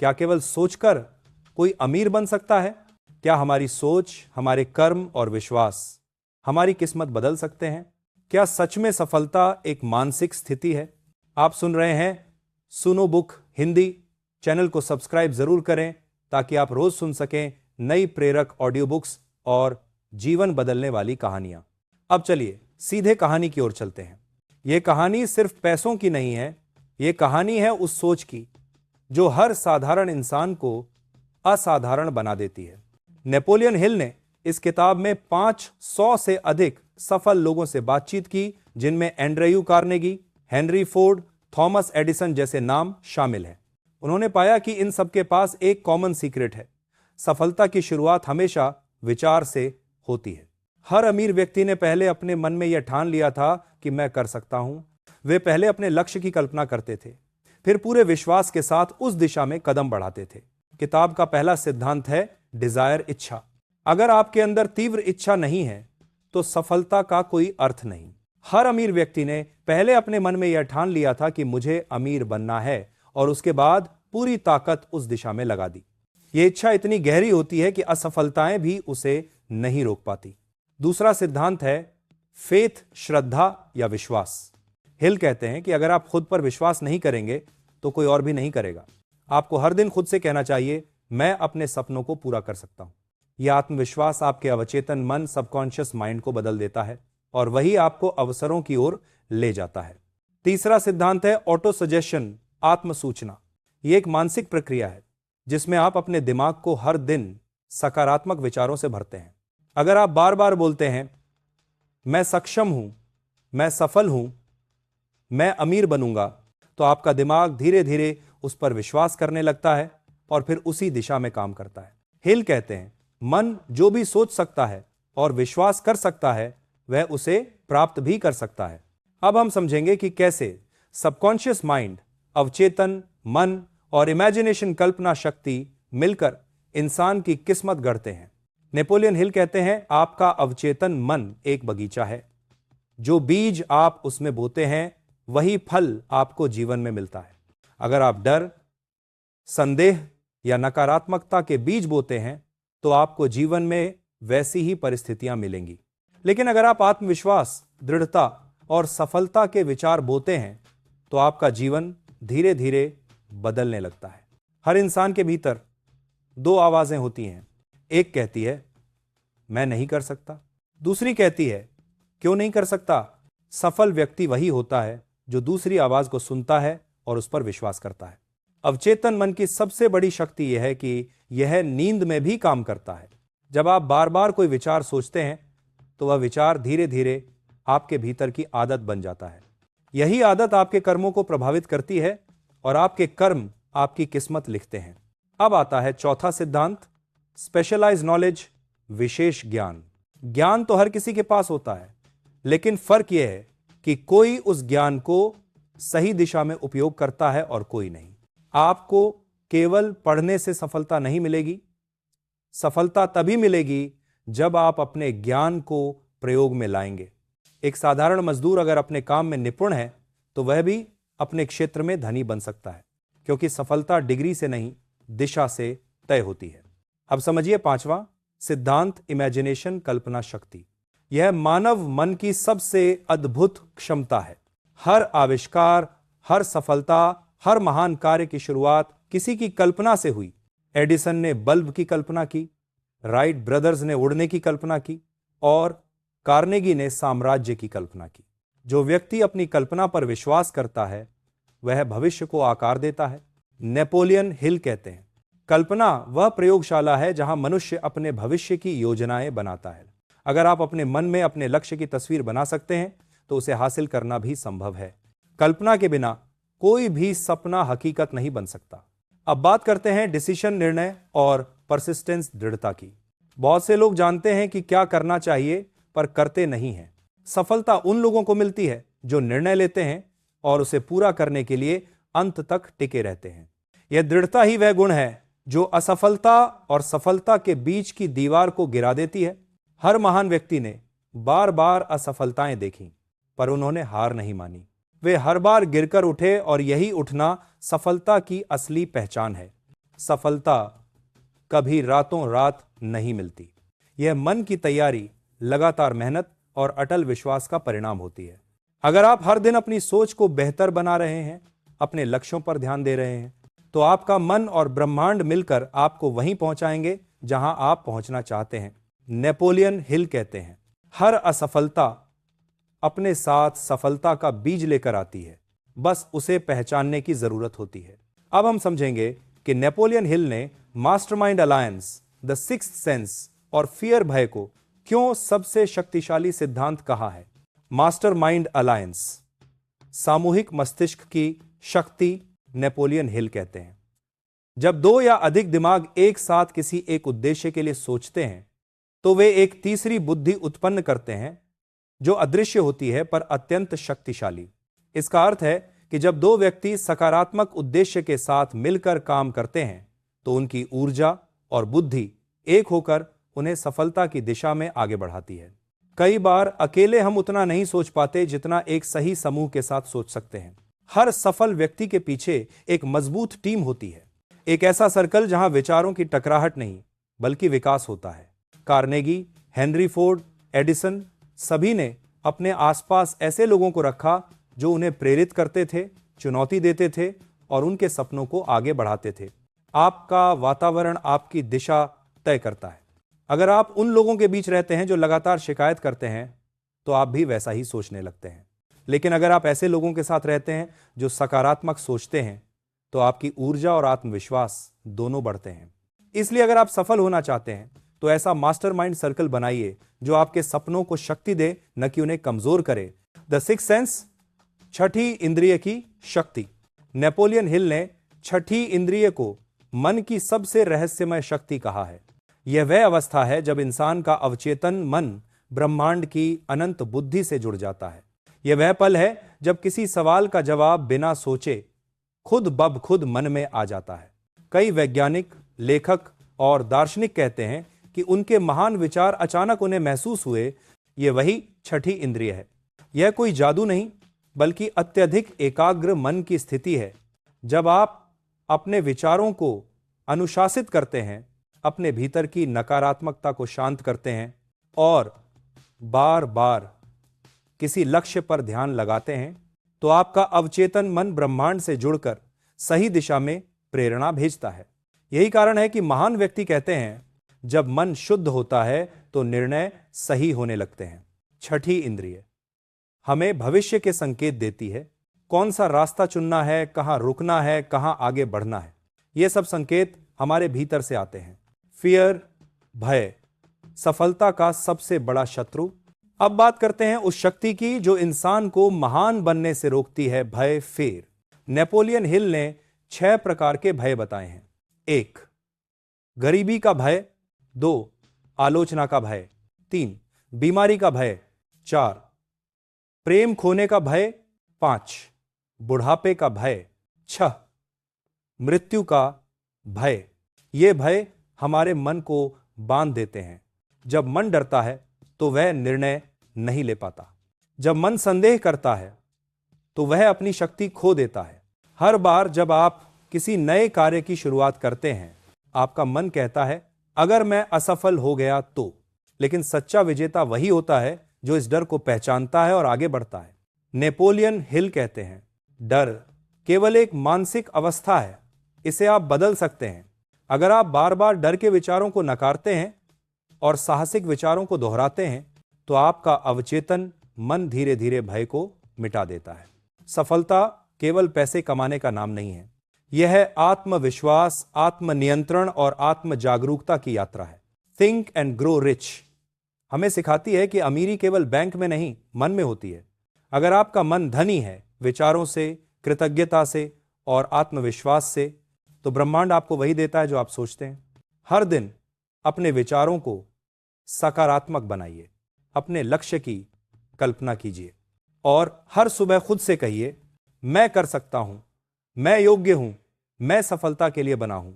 क्या केवल सोचकर कोई अमीर बन सकता है? क्या हमारी सोच, हमारे कर्म और विश्वास हमारी किस्मत बदल सकते हैं? क्या सच में सफलता एक मानसिक स्थिति है? आप सुन रहे हैं सुनो बुक हिंदी। चैनल को सब्सक्राइब जरूर करें ताकि आप रोज सुन सकें नई प्रेरक ऑडियो बुक्स और जीवन बदलने वाली कहानियां। अब चलिए सीधे कहानी की ओर चलते हैं। यह कहानी सिर्फ पैसों की नहीं है, यह कहानी है उस सोच की जो हर साधारण इंसान को असाधारण बना देती है। नेपोलियन हिल ने इस किताब में 500 से अधिक सफल लोगों से बातचीत की, जिनमें Andrew Carnegie, Henry Ford, Thomas Edison जैसे नाम शामिल हैं। उन्होंने पाया कि इन सबके पास एक कॉमन सीक्रेट है। सफलता की शुरुआत हमेशा विचार से होती है। हर अमीर व्यक्ति ने पहले अपने मन में यह ठान लिया था कि मैं कर सकता हूं। वे पहले अपने लक्ष्य की कल्पना करते थे, फिर पूरे विश्वास के साथ उस दिशा में कदम बढ़ाते थे। किताब का पहला सिद्धांत है डिजायर, इच्छा। अगर आपके अंदर तीव्र इच्छा नहीं है तो सफलता का कोई अर्थ नहीं। हर अमीर व्यक्ति ने पहले अपने मन में यह ठान लिया था कि मुझे अमीर बनना है और उसके बाद पूरी ताकत उस दिशा में लगा दी। यह इच्छा इतनी गहरी होती है कि असफलताएं भी उसे नहीं रोक पाती। दूसरा सिद्धांत है फेथ, श्रद्धा या विश्वास। हिल कहते हैं कि अगर आप खुद पर विश्वास नहीं करेंगे तो कोई और भी नहीं करेगा। आपको हर दिन खुद से कहना चाहिए, मैं अपने सपनों को पूरा कर सकता हूं। यह आत्मविश्वास आपके अवचेतन मन, सबकॉन्शियस माइंड को बदल देता है और वही आपको अवसरों की ओर ले जाता है। तीसरा सिद्धांत है ऑटो सजेशन, आत्मसूचना। यह एक मानसिक प्रक्रिया है जिसमें आप अपने दिमाग को हर दिन सकारात्मक विचारों से भरते हैं। अगर आप बार बार बोलते हैं, मैं सक्षम हूं, मैं सफल हूं, मैं अमीर बनूंगा, तो आपका दिमाग धीरे धीरे उस पर विश्वास करने लगता है और फिर उसी दिशा में काम करता है। हिल कहते हैं, मन जो भी सोच सकता है और विश्वास कर सकता है वह उसे प्राप्त भी कर सकता है। अब हम समझेंगे कि कैसे सबकॉन्शियस माइंड, अवचेतन मन और इमेजिनेशन, कल्पना शक्ति मिलकर इंसान की किस्मत गढ़ते हैं। नेपोलियन हिल कहते हैं, आपका अवचेतन मन एक बगीचा है। जो बीज आप उसमें बोते हैं वही फल आपको जीवन में मिलता है। अगर आप डर, संदेह या नकारात्मकता के बीज बोते हैं तो आपको जीवन में वैसी ही परिस्थितियां मिलेंगी। लेकिन अगर आप आत्मविश्वास, दृढ़ता और सफलता के विचार बोते हैं तो आपका जीवन धीरे धीरे बदलने लगता है। हर इंसान के भीतर दो आवाजें होती हैं। एक कहती है, मैं नहीं कर सकता। दूसरी कहती है, क्यों नहीं कर सकता? सफल व्यक्ति वही होता है जो दूसरी आवाज को सुनता है और उस पर विश्वास करता है। अवचेतन मन की सबसे बड़ी शक्ति यह है कि यह नींद में भी काम करता है। जब आप बार बार कोई विचार सोचते हैं तो वह विचार धीरे धीरे आपके भीतर की आदत बन जाता है। यही आदत आपके कर्मों को प्रभावित करती है और आपके कर्म आपकी किस्मत लिखते हैं। अब आता है चौथा सिद्धांत, स्पेशलाइज नॉलेज, विशेष ज्ञान। ज्ञान तो हर किसी के पास होता है, लेकिन फर्क यह है कि कोई उस ज्ञान को सही दिशा में उपयोग करता है और कोई नहीं। आपको केवल पढ़ने से सफलता नहीं मिलेगी। सफलता तभी मिलेगी जब आप अपने ज्ञान को प्रयोग में लाएंगे। एक साधारण मजदूर अगर अपने काम में निपुण है तो वह भी अपने क्षेत्र में धनी बन सकता है, क्योंकि सफलता डिग्री से नहीं, दिशा से तय होती है। अब समझिए पांचवा सिद्धांत, इमेजिनेशन, कल्पना शक्ति। यह मानव मन की सबसे अद्भुत क्षमता है। हर आविष्कार, हर सफलता, हर महान कार्य की शुरुआत किसी की कल्पना से हुई। एडिसन ने बल्ब की कल्पना की, राइट ब्रदर्स ने उड़ने की कल्पना की और कार्नेगी ने साम्राज्य की कल्पना की। जो व्यक्ति अपनी कल्पना पर विश्वास करता है वह भविष्य को आकार देता है। नेपोलियन हिल कहते हैं, कल्पना वह प्रयोगशाला है जहां मनुष्य अपने भविष्य की योजनाएं बनाता है। अगर आप अपने मन में अपने लक्ष्य की तस्वीर बना सकते हैं तो उसे हासिल करना भी संभव है। कल्पना के बिना कोई भी सपना हकीकत नहीं बन सकता। अब बात करते हैं डिसीजन, निर्णय और परसिस्टेंस, दृढ़ता की। बहुत से लोग जानते हैं कि क्या करना चाहिए पर करते नहीं हैं। सफलता उन लोगों को मिलती है जो निर्णय लेते हैं और उसे पूरा करने के लिए अंत तक टिके रहते हैं। यह दृढ़ता ही वह गुण है जो असफलता और सफलता के बीच की दीवार को गिरा देती है। हर महान व्यक्ति ने बार बार असफलताएं देखी पर उन्होंने हार नहीं मानी। वे हर बार गिरकर उठे और यही उठना सफलता की असली पहचान है। सफलता कभी रातों रात नहीं मिलती। यह मन की तैयारी, लगातार मेहनत और अटल विश्वास का परिणाम होती है। अगर आप हर दिन अपनी सोच को बेहतर बना रहे हैं, अपने लक्ष्यों पर ध्यान दे रहे हैं, तो आपका मन और ब्रह्मांड मिलकर आपको वहीं पहुंचाएंगे जहां आप पहुंचना चाहते हैं। नेपोलियन हिल कहते हैं, हर असफलता अपने साथ सफलता का बीज लेकर आती है, बस उसे पहचानने की जरूरत होती है। अब हम समझेंगे कि नेपोलियन हिल ने mastermind alliance, the sixth sense और फियर भय को क्यों सबसे शक्तिशाली सिद्धांत कहा है। मास्टरमाइंड अलायंस, सामूहिक मस्तिष्क की शक्ति, नेपोलियन हिल कहते हैं। जब दो या अधिक दिमाग एक साथ किसी एक उद्देश्य के लिए सोचते हैं, तो वे एक तीसरी बुद्धि उत्पन्न करते हैं जो अदृश्य होती है पर अत्यंत शक्तिशाली। इसका अर्थ है कि जब दो व्यक्ति सकारात्मक उद्देश्य के साथ मिलकर काम करते हैं, तो उनकी ऊर्जा और बुद्धि एक होकर उन्हें सफलता की दिशा में आगे बढ़ाती है। कई बार अकेले हम उतना नहीं सोच पाते जितना एक सही समूह के साथ सोच सकते हैं। हर सफल व्यक्ति के पीछे एक मजबूत टीम होती है, एक ऐसा सर्कल जहां विचारों की टकराहट नहीं बल्कि विकास होता है। कार्नेगी, हेनरी फोर्ड, एडिसन, सभी ने अपने आसपास ऐसे लोगों को रखा जो उन्हें प्रेरित करते थे, चुनौती देते थे और उनके सपनों को आगे बढ़ाते थे। आपका वातावरण आपकी दिशा तय करता है। अगर आप उन लोगों के बीच रहते हैं जो लगातार शिकायत करते हैं, तो आप भी वैसा ही सोचने लगते हैं। लेकिन अगर आप ऐसे लोगों के साथ रहते हैं जो सकारात्मक सोचते हैं, तो आपकी ऊर्जा और आत्मविश्वास दोनों बढ़ते हैं। इसलिए अगर आप सफल होना चाहते हैं, तो ऐसा मास्टरमाइंड सर्कल बनाइए जो आपके सपनों को शक्ति दे, न कि उन्हें कमजोर करे। द सिक्स्थ सेंस, छठी इंद्रिय की शक्ति। नेपोलियन हिल ने छठी इंद्रिय को मन की सबसे रहस्यमय शक्ति कहा है। यह वह अवस्था है जब इंसान का अवचेतन मन ब्रह्मांड की अनंत बुद्धि से जुड़ जाता है। यह वह पल है जब किसी सवाल का जवाब बिना सोचे खुद ब खुद मन में आ जाता है। कई वैज्ञानिक, लेखक और दार्शनिक कहते हैं कि उनके महान विचार अचानक उन्हें महसूस हुए। यह वही छठी इंद्रिय है। यह कोई जादू नहीं बल्कि अत्यधिक एकाग्र मन की स्थिति है। जब आप अपने विचारों को अनुशासित करते हैं, अपने भीतर की नकारात्मकता को शांत करते हैं और बार बार किसी लक्ष्य पर ध्यान लगाते हैं, तो आपका अवचेतन मन ब्रह्मांड से जुड़कर सही दिशा में प्रेरणा भेजता है। यही कारण है कि महान व्यक्ति कहते हैं, जब मन शुद्ध होता है तो निर्णय सही होने लगते हैं। छठी इंद्रिय हमें भविष्य के संकेत देती है। कौन सा रास्ता चुनना है, कहां रुकना है, कहां आगे बढ़ना है, यह सब संकेत हमारे भीतर से आते हैं। फियर, भय, सफलता का सबसे बड़ा शत्रु। अब बात करते हैं उस शक्ति की जो इंसान को महान बनने से रोकती है, भय, फियर। नेपोलियन हिल ने 6 प्रकार के भय बताए हैं। 1. गरीबी का भय। 2. आलोचना का भय। 3. बीमारी का भय। 4. प्रेम खोने का भय। 5. बुढ़ापे का भय। 6. मृत्यु का भय। ये भय हमारे मन को बांध देते हैं। जब मन डरता है तो वह निर्णय नहीं ले पाता। जब मन संदेह करता है तो वह अपनी शक्ति खो देता है। हर बार जब आप किसी नए कार्य की शुरुआत करते हैं, आपका मन कहता है, अगर मैं असफल हो गया तो। लेकिन सच्चा विजेता वही होता है जो इस डर को पहचानता है और आगे बढ़ता है। नेपोलियन हिल कहते हैं, डर केवल एक मानसिक अवस्था है, इसे आप बदल सकते हैं। अगर आप बार बार डर के विचारों को नकारते हैं और साहसिक विचारों को दोहराते हैं, तो आपका अवचेतन मन धीरे धीरे भय को मिटा देता है। सफलता केवल पैसे कमाने का नाम नहीं है, यह आत्मविश्वास, आत्मनियंत्रण और आत्म जागरूकता की यात्रा है। थिंक एंड ग्रो रिच हमें सिखाती है कि अमीरी केवल बैंक में नहीं, मन में होती है। अगर आपका मन धनी है, विचारों से, कृतज्ञता से और आत्मविश्वास से, तो ब्रह्मांड आपको वही देता है जो आप सोचते हैं। हर दिन अपने विचारों को सकारात्मक बनाइए, अपने लक्ष्य की कल्पना कीजिए और हर सुबह खुद से कहिए, मैं कर सकता हूं, मैं योग्य हूं, मैं सफलता के लिए बना हूं।